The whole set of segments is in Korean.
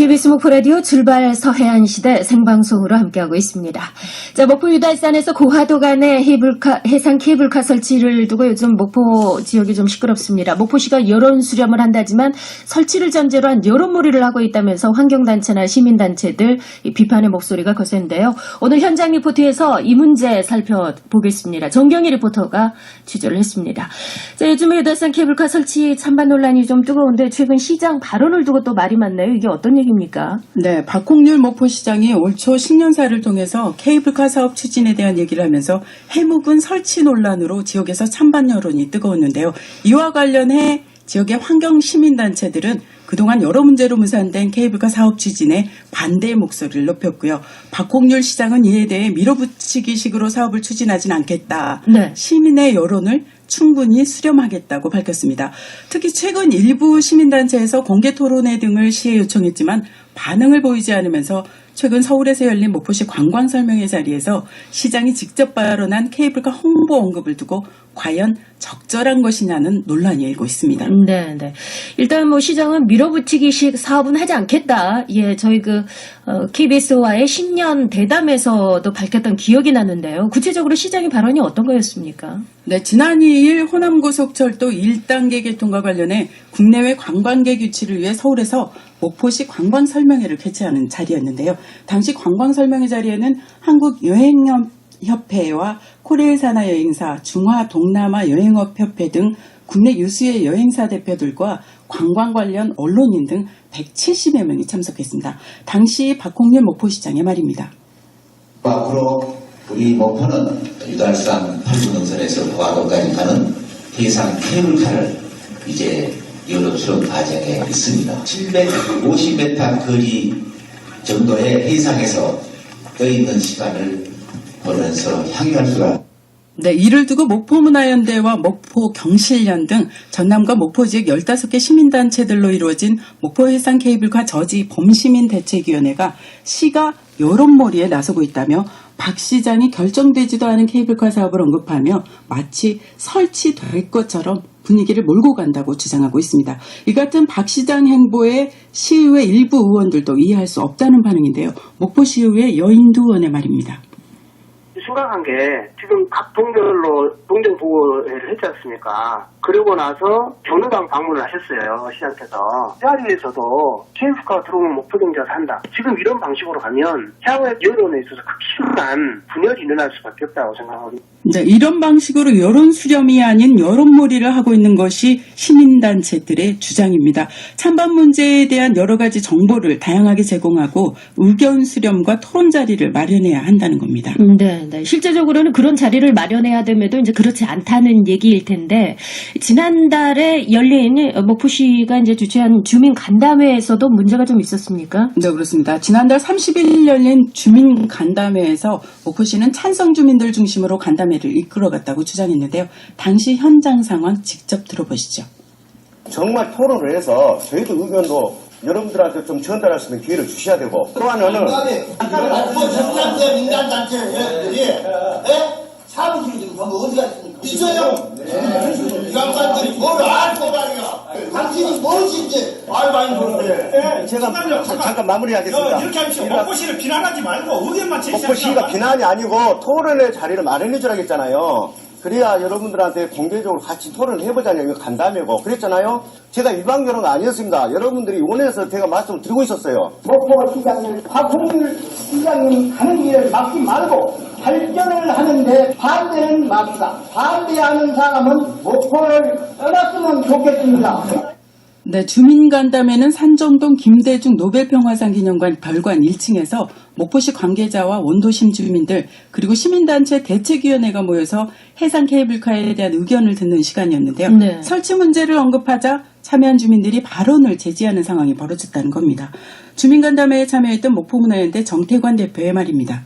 KBS 목포라디오 출발 서해안 시대 생방송으로 함께하고 있습니다. 자, 목포 유달산에서 고화도 간의 해상 케이블카 설치를 두고 요즘 목포 지역이 좀 시끄럽습니다. 목포시가 여론 수렴을 한다지만 설치를 전제로 한 여론몰이를 하고 있다면서 환경단체나 시민단체들 비판의 목소리가 거센데요. 오늘 현장 리포트에서 이 문제 살펴보겠습니다. 정경희 리포터가 취재를 했습니다. 자, 요즘에 유달산 케이블카 설치 찬반 논란이 좀 뜨거운데 최근 시장 발언을 두고 또 말이 많네요. 이게 어떤 얘기입니까? 네, 박홍률 목포시장이 올 초 신년사를 통해서 케이블카 사업 추진에 대한 얘기를 하면서 해묵은 설치 논란으로 지역에서 찬반 여론이 뜨거웠는데요. 이와 관련해 지역의 환경시민단체들은 그동안 여러 문제로 무산된 케이블카 사업 추진에 반대의 목소리를 높였고요. 박홍률 시장은 이에 대해 밀어붙이기식으로 사업을 추진하진 않겠다. 네. 시민의 여론을 충분히 수렴하겠다고 밝혔습니다. 특히 최근 일부 시민단체에서 공개 토론회 등을 시에 요청했지만 반응을 보이지 않으면서 최근 서울에서 열린 목포시 관광설명회 자리에서 시장이 직접 발언한 케이블카 홍보 언급을 두고 과연 적절한 것이냐는 논란이 일고 있습니다. 네. 일단 뭐 시장은 밀어붙이기식 사업은 하지 않겠다. 예, 저희 KBS와의 신년 대담에서도 밝혔던 기억이 나는데요. 구체적으로 시장의 발언이 어떤 거였습니까? 네, 지난 2일 호남고속철도 1단계 개통과 관련해 국내외 관광객 유치를 위해 서울에서 목포시 관광설명회를 개최하는 자리였는데요. 당시 관광설명회 자리에는 한국여행협회와 코레일산하여행사, 중화동남아여행업협회 등 국내 유수의 여행사 대표들과 관광 관련 언론인 등 170여 명이 참석했습니다. 당시 박홍렬 목포시장의 말입니다. 앞으로 우리 목포는 유달산 8구 능선에서 고화도까지 가는 해상 케이블카를 이제 여론수렴 과정에 있습니다. 750m 거리 정도의 해상에서 떠있는 시간을 보면서 향유할 수가. 네, 이를 두고 목포문화연대와 목포경실련 등 전남과 목포 지역 15개 시민단체들로 이루어진 목포해상 케이블카 저지 범시민대책위원회가 시가 여론몰이에 나서고 있다며 박 시장이 결정되지도 않은 케이블카 사업을 언급하며 마치 설치될 것처럼 분위기를 몰고 간다고 주장하고 있습니다. 이 같은 박 시장 행보에 시의회 일부 의원들도 이해할 수 없다는 반응인데요. 목포시의회 여인두 의원의 말입니다. 심각한 게 지금 각 동별로 동정보고회를 했지 않습니까? 그러고 나서 경로당 방문을 하셨어요. 시장께서. 이 자리에서도 케이블카가 들어오면 목포경제가 산다. 지금 이런 방식으로 가면 향후의 여론에 있어서 극심한 분열이 일어날 수밖에 없다고 생각합니다. 네, 이런 방식으로 여론 수렴이 아닌 여론몰이를 하고 있는 것이 시민단체들의 주장입니다. 찬반 문제에 대한 여러 가지 정보를 다양하게 제공하고 의견 수렴과 토론 자리를 마련해야 한다는 겁니다. 네. 실제적으로는 그런 자리를 마련해야 됨에도 이제 그렇지 않다는 얘기일 텐데 지난달에 열린 목포시가 이제 주최한 주민 간담회에서도 문제가 좀 있었습니까? 네, 그렇습니다. 지난달 30일 열린 주민 간담회에서 목포시는 찬성 주민들 중심으로 간담회를 이끌어갔다고 주장했는데요. 당시 현장 상황 직접 들어보시죠. 정말 토론을 해서 저희도 의견도 여러분들한테 좀 전달할 수 있는 기회를 주셔야 되고 또 하나는 민간단체들이 사무실이 지금 전부 어디가 있습니까? 있어요? 이 양반들이 뭘 알고 말이야. 당신이 무엇인지 말 많이 모르는데. 제가 잠깐 마무리하겠습니다. 이렇게 하십시오. 목포시를 비난하지 말고 의견만 제시하시면. 목포시가 비난이 아니고 토론의 자리를 마련해 주라겠잖아요. 그래야 여러분들한테 공개적으로 같이 토론을 해보자는 이거 간담회고 그랬잖아요. 제가 일방적으로는 아니었습니다. 여러분들이 원해서 제가 말씀을 드리고 있었어요. 목포 시장을 박홍률 시장님 하는 일을 막지 말고 발전을 하는데 반대는 맙시다. 반대하는 사람은 목포를 떠났으면 좋겠습니다. 네, 주민간담회는 산정동 김대중 노벨평화상 기념관 별관 1층에서 목포시 관계자와 원도심 주민들 그리고 시민단체 대책위원회가 모여서 해상 케이블카에 대한 의견을 듣는 시간이었는데요. 네. 설치 문제를 언급하자 참여한 주민들이 발언을 제지하는 상황이 벌어졌다는 겁니다. 주민간담회에 참여했던 목포문화연대 정태관 대표의 말입니다.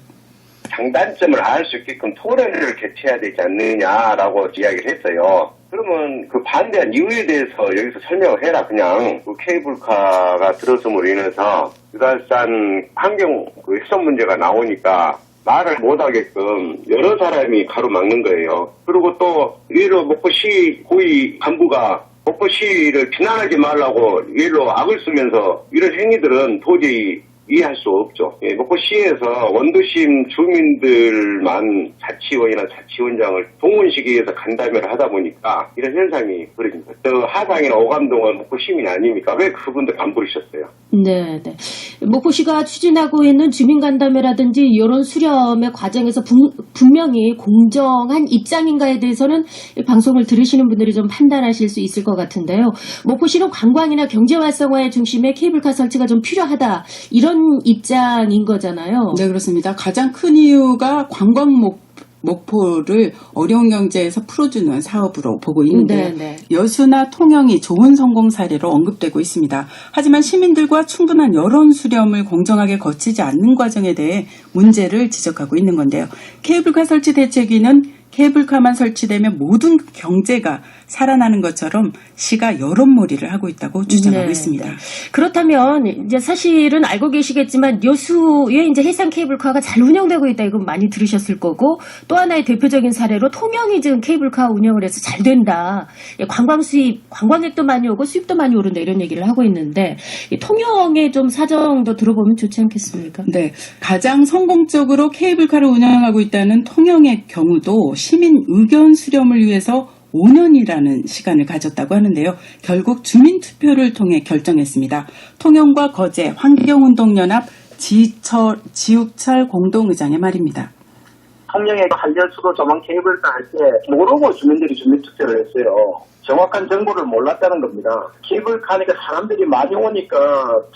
장단점을 알 수 있게끔 토론회를 개최해야 되지 않느냐라고 이야기를 했어요. 그러면 그 반대한 이유에 대해서 여기서 설명을 해라. 그냥 그 케이블카가 들어섬으로 인해서 유달산 환경 그 훼손 문제가 나오니까 말을 못하게끔 여러 사람이 가로막는 거예요. 그리고 또 이로 목포시 고위 간부가 목포시를 비난하지 말라고 일로 악을 쓰면서 이런 행위들은 도저히 이해할 수 없죠. 예, 목포시에서 원도심 주민들만 자치원이나 자치원장을 동원시키기 위해서 간담회를 하다 보니까 이런 현상이 벌어집니다. 저 하상이나 오감동은 목포 시민이 아닙니까? 왜 그분들 안 부르셨어요? 네, 네. 목포시가 추진하고 있는 주민간담회라든지 여론 수렴의 과정에서 분명히 공정한 입장인가에 대해서는 이 방송을 들으시는 분들이 좀 판단하실 수 있을 것 같은데요. 목포시는 관광이나 경제 활성화의 중심에 케이블카 설치가 좀 필요하다. 이런 입장인 거잖아요. 네, 그렇습니다. 가장 큰 이유가 관광 목포를 어려운 경제에서 풀어주는 사업으로 보고 있는데 네. 여수나 통영이 좋은 성공 사례로 언급되고 있습니다. 하지만 시민들과 충분한 여론 수렴을 공정하게 거치지 않는 과정에 대해 문제를 지적하고 있는 건데요. 케이블카 설치 대책위는 케이블카만 설치되면 모든 경제가 살아나는 것처럼 시가 여론몰이를 하고 있다고 주장하고 있습니다. 그렇다면 이제 사실은 알고 계시겠지만 여수에 이제 해상 케이블카가 잘 운영되고 있다 이건 많이 들으셨을 거고 또 하나의 대표적인 사례로 통영이 지금 케이블카 운영을 해서 잘 된다. 관광 수입, 관광객도 많이 오고 수입도 많이 오른다 이런 얘기를 하고 있는데 이 통영의 좀 사정도 들어보면 좋지 않겠습니까? 네, 가장 성공적으로 케이블카를 운영하고 있다는 통영의 경우도 시민 의견 수렴을 위해서 5년이라는 시간을 가졌다고 하는데요. 결국 주민투표를 통해 결정했습니다. 통영과 거제 환경운동연합 지욱철 공동의장의 말입니다. 통영에 한전수도 조망 케이블카 할 때 모르고 주민들이 주민투표를 했어요. 정확한 정보를 몰랐다는 겁니다. 케이블카니까 사람들이 많이 오니까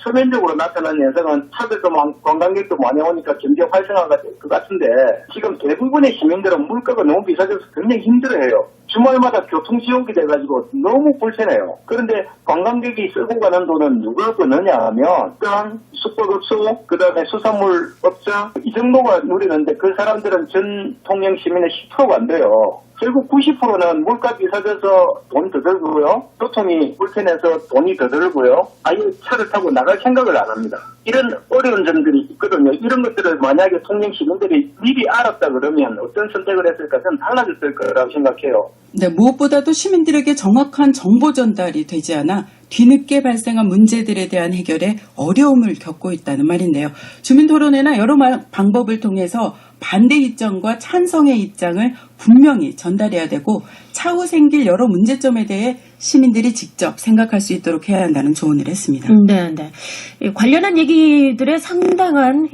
표면적으로 나타나는 현상은 차들도 많고 관광객도 많이 오니까 경제 활성화가 될 것 같은데 지금 대부분의 시민들은 물가가 너무 비싸져서 굉장히 힘들어해요. 주말마다 교통지옥이 돼가지고 너무 불편해요. 그런데 관광객이 쓰고 가는 돈은 누가 버느냐 하면 일단 숙박업소, 그 다음에 수산물업자 이 정도가 누리는데 그 사람들은 전 통영 시민의 10%가 안 돼요. 결국 90%는 물가 비싸져서 돈이 더 들고요. 교통이 불편해서 돈이 더 들고요. 아예 차를 타고 나갈 생각을 안 합니다. 이런 어려운 점들이 있거든요. 이런 것들을 만약에 통영 시민들이 미리 알았다 그러면 어떤 선택을 했을까 저는 달라졌을 거라고 생각해요. 네, 무엇보다도 시민들에게 정확한 정보 전달이 되지 않아 뒤늦게 발생한 문제들에 대한 해결에 어려움을 겪고 있다는 말인데요. 주민토론회나 여러 방법을 통해서 반대 입장과 찬성의 입장을 분명히 전달해야 되고 차후 생길 여러 문제점에 대해 시민들이 직접 생각할 수 있도록 해야 한다는 조언을 했습니다. 네, 네. 관련한 얘기들의 상당한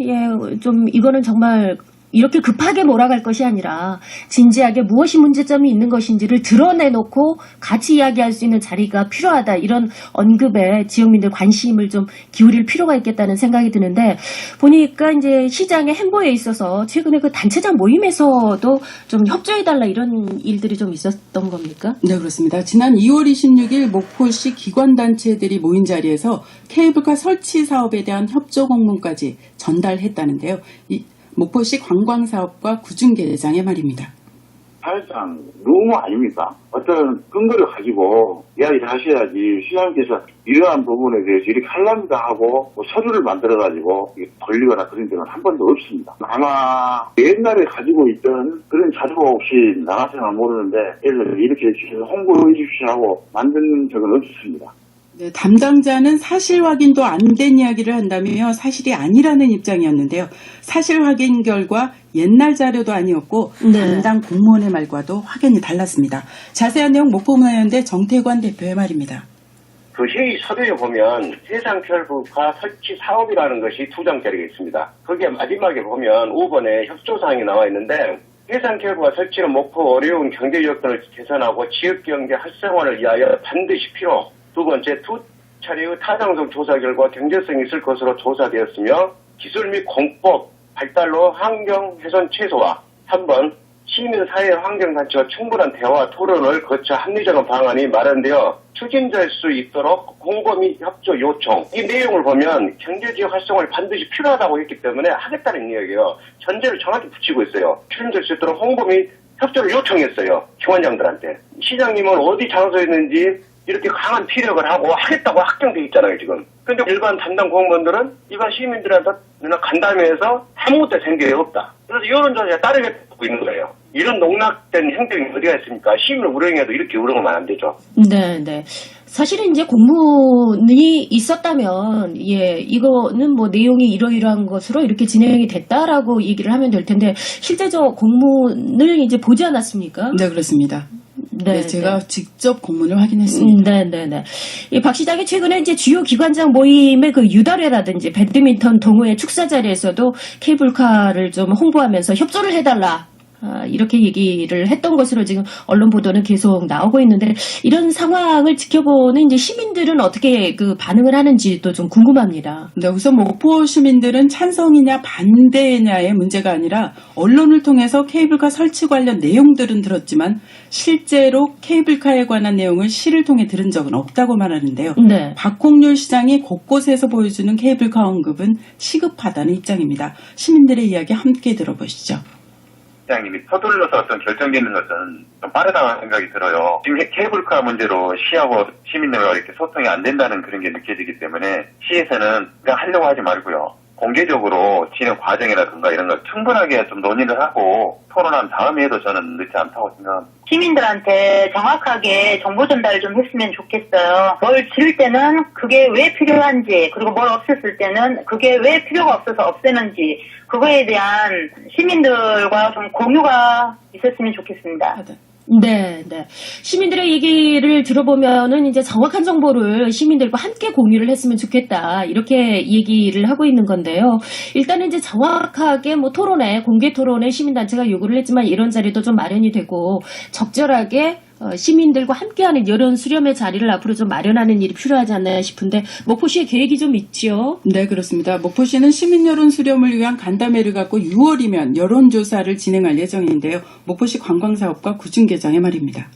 좀 이거는 정말 이렇게 급하게 몰아갈 것이 아니라 진지하게 무엇이 문제점이 있는 것인지를 드러내놓고 같이 이야기할 수 있는 자리가 필요하다. 이런 언급에 지역민들 관심을 좀 기울일 필요가 있겠다는 생각이 드는데 보니까 이제 시장의 행보에 있어서 최근에 그 단체장 모임에서도 좀 협조해달라 이런 일들이 좀 있었던 겁니까? 네, 그렇습니다. 지난 2월 26일 목포시 기관단체들이 모인 자리에서 케이블카 설치 사업에 대한 협조 공문까지 전달했다는데요. 목포시 관광사업과 구중계장의 말입니다. 사실상 너무 아닙니까? 어떤 근거를 가지고 이야기를 하셔야지 시장께서 이러한 부분에 대해서 이렇게 하랍니다 하고 서류를 만들어가지고 돌리거나 그런 적은 한 번도 없습니다. 아마 옛날에 가지고 있던 그런 자료가 혹시 나갔으면 모르는데 이렇게 홍보해 주십시오 하고 만든 적은 없었습니다. 네, 담당자는 사실 확인도 안 된 이야기를 한다며 사실이 아니라는 입장이었는데요. 사실 확인 결과 옛날 자료도 아니었고 담당 공무원의 말과도 확연히 달랐습니다. 자세한 내용 목포문화연대 정태관 대표의 말입니다. 그 회의 서류에 보면 해상 케이블카 설치 사업이라는 것이 두 장짜리가 있습니다. 거기에 마지막에 보면 5번에 협조사항이 나와 있는데 해상 케이블카 설치는 목포 어려운 경제 여건을 개선하고 지역경제 활성화를 위하여 반드시 필요. 두 번째, 두 차례의 타당성 조사 결과 경제성이 있을 것으로 조사되었으며 기술 및 공법 발달로 환경 훼손 최소화. 3번, 시민사회 환경단체와 충분한 대화 토론을 거쳐 합리적인 방안이 마련되어 추진될 수 있도록 공고 및 협조 요청. 이 내용을 보면 경제지역 활성화를 반드시 필요하다고 했기 때문에 하겠다는 이야기예요. 전제를 정확히 붙이고 있어요. 추진될 수 있도록 홍보 및 협조를 요청했어요. 기관장들한테. 시장님은 어디 장소에 있는지 이렇게 강한 피력을 하고 하겠다고 확정돼 있잖아요, 지금. 근데 일반 담당 공무원들은 일반 시민들한테 간담회에서 아무것도 생각이 없다. 그래서 여론조사에 따르게 듣고 있는 거예요. 이런 농락된 행동이 어디가 있습니까? 시민을 우롱해도 이렇게 우롱하면 안 되죠. 네, 네. 사실은 이제 공문이 있었다면, 예, 이거는 뭐 내용이 이러이러한 것으로 이렇게 진행이 됐다라고 얘기를 하면 될 텐데, 실제적 공문을 이제 보지 않았습니까? 네, 그렇습니다. 네, 제가 직접 공문을 확인했습니다. 네. 이 박 시장이 최근에 이제 주요 기관장 모임의 그 유달회라든지 배드민턴 동호회 축사 자리에서도 케이블카를 좀 홍보하면서 협조를 해달라. 이렇게 얘기를 했던 것으로 지금 언론 보도는 계속 나오고 있는데 이런 상황을 지켜보는 이제 시민들은 어떻게 그 반응을 하는지도 좀 궁금합니다. 네, 우선 목포 시민들은 찬성이냐 반대냐의 문제가 아니라 언론을 통해서 케이블카 설치 관련 내용들은 들었지만 실제로 케이블카에 관한 내용을 시를 통해 들은 적은 없다고 말하는데요. 네. 박홍률 시장이 곳곳에서 보여주는 케이블카 언급은 시급하다는 입장입니다. 시민들의 이야기 함께 들어보시죠. 시장님이 서둘러서 어떤 결정되는 것은 좀 빠르다는 생각이 들어요. 지금 케이블카 문제로 시하고 시민들과 이렇게 소통이 안 된다는 그런 게 느껴지기 때문에 시에서는 그냥 하려고 하지 말고요. 공개적으로 진행 과정이라든가 이런 걸 충분하게 좀 논의를 하고 토론한 다음에 해도 저는 늦지 않다고 생각합니다. 시민들한테 정확하게 정보 전달을 좀 했으면 좋겠어요. 뭘 지을 때는 그게 왜 필요한지, 그리고 뭘 없앴을 때는 그게 왜 필요가 없어서 없애는지, 그거에 대한 시민들과 좀 공유가 있었으면 좋겠습니다. 네. 시민들의 얘기를 들어보면은 이제 정확한 정보를 시민들과 함께 공유를 했으면 좋겠다. 이렇게 얘기를 하고 있는 건데요. 일단은 이제 정확하게 뭐 토론회, 공개 토론회 시민단체가 요구를 했지만 이런 자리도 좀 마련이 되고 적절하게 시민들과 함께하는 여론 수렴의 자리를 앞으로 좀 마련하는 일이 필요하지 않나 싶은데 목포시의 계획이 좀 있지요? 네, 그렇습니다. 목포시는 시민 여론 수렴을 위한 간담회를 갖고 6월이면 여론조사를 진행할 예정인데요. 목포시 관광사업과 구중 개정의 말입니다.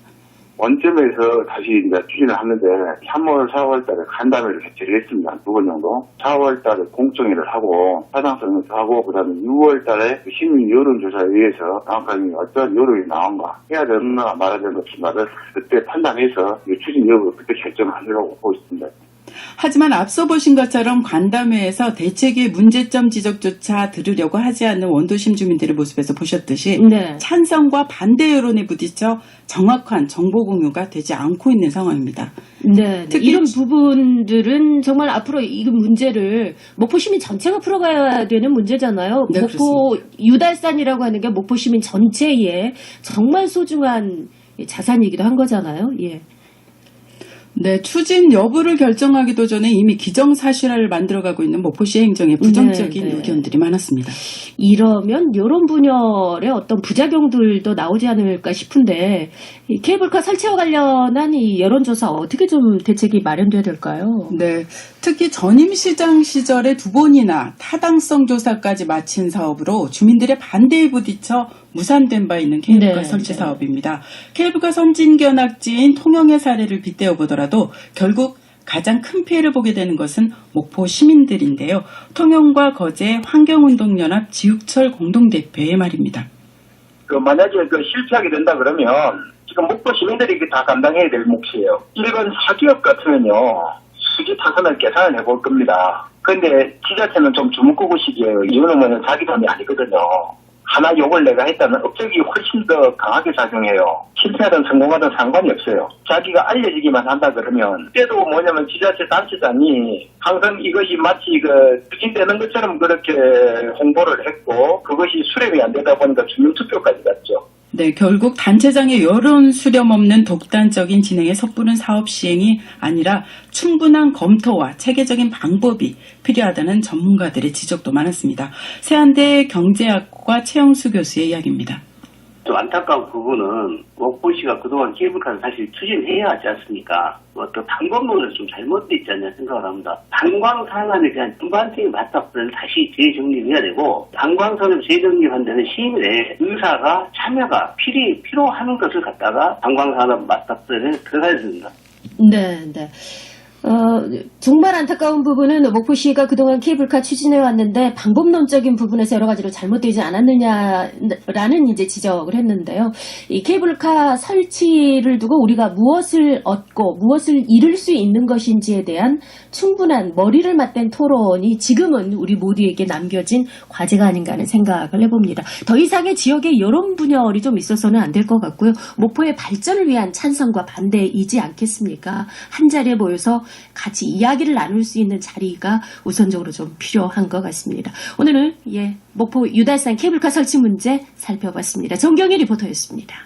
원점에서 다시 이제 추진을 하는데 3월, 4월 달에 간담회를 개최를 했습니다. 2번 정도. 4월 달에 공청회를 하고 타당성을 하고 그다음에 6월 달에 시민 여론조사에 의해서 정확하게 어떤 여론이 나온가 해야 되나 말아야 되는 것마다 그때 판단해서 추진 여부를 그때 결정을 하려고 보고 있습니다. 하지만 앞서 보신 것처럼 간담회에서 대책의 문제점 지적조차 들으려고 하지 않는 원도심 주민들의 모습에서 보셨듯이 네. 찬성과 반대 여론에 부딪혀 정확한 정보 공유가 되지 않고 있는 상황입니다. 네. 이런 부분들은 정말 앞으로 이 문제를 목포 시민 전체가 풀어가야 되는 문제잖아요. 네, 목포 유달산이라고 하는 게 목포 시민 전체의 정말 소중한 자산이기도 한 거잖아요. 예. 네, 추진 여부를 결정하기도 전에 이미 기정사실화를 만들어가고 있는 목포시 행정에 부정적인 의견들이 많았습니다. 이러면 이런 분열의 어떤 부작용들도 나오지 않을까 싶은데 이 케이블카 설치와 관련한 이 여론조사 어떻게 좀 대책이 마련돼야 될까요? 네, 특히 전임시장 시절에 2번이나 타당성 조사까지 마친 사업으로 주민들의 반대에 부딪혀 무산된 바 있는 케이블카 설치 사업입니다. 케이블카 선진견학지인 통영의 사례를 빗대어 보더라도 결국 가장 큰 피해를 보게 되는 것은 목포 시민들인데요. 통영과 거제 환경운동연합 지육철 공동대표의 말입니다. 만약에 실패하게 된다 그러면 지금 목포 시민들이 다 감당해야 될 몫이에요. 일반 사기업 같으면요. 수지 타선을 계산을 해볼 겁니다. 그런데 지자체는 좀 주먹구구식이에요. 이거는 자기 돈이 아니거든요. 하나 욕을 내가 했다면 업적이 훨씬 더 강하게 작용해요. 실패하든 성공하든 상관이 없어요. 자기가 알려지기만 한다 그러면 그때도 뭐냐면 지자체 단체장이 항상 이것이 마치 추진되는 것처럼 그렇게 홍보를 했고 그것이 수렴이 안 되다 보니까 주민투표까지 갔죠. 네, 결국 단체장의 여론 수렴 없는 독단적인 진행에 섣부른 사업 시행이 아니라 충분한 검토와 체계적인 방법이 필요하다는 전문가들의 지적도 많았습니다. 세한대 경제학과 최영수 교수의 이야기입니다. 좀 안타까운 부분은 목포시가 그동안 케이블카를 사실 추진해야 하지 않습니까? 또 방법론을 좀 잘못돼 있지 않냐 생각을 합니다. 방광 상안에 대한 일반적인 맞닥뜨리는 다시 재정립해야 되고 방광선을 재정립한 데는 시민의 의사가 참여가 필요한 것을 갖다가 방광산업 맞닥뜨리는 들어가야 됩니다. 네. 정말 안타까운 부분은 목포시가 그동안 케이블카 추진해 왔는데 방법론적인 부분에서 여러 가지로 잘못되지 않았느냐라는 이제 지적을 했는데요. 이 케이블카 설치를 두고 우리가 무엇을 얻고 무엇을 잃을 수 있는 것인지에 대한 충분한 머리를 맞댄 토론이 지금은 우리 모두에게 남겨진 과제가 아닌가 하는 생각을 해봅니다. 더 이상의 지역의 여론 분열이 좀 있어서는 안 될 것 같고요. 목포의 발전을 위한 찬성과 반대이지 않겠습니까? 한 자리에 모여서 같이 이야기를 나눌 수 있는 자리가 우선적으로 좀 필요한 것 같습니다. 오늘은 목포 유달산 케이블카 설치 문제 살펴봤습니다. 정경희 리포터였습니다.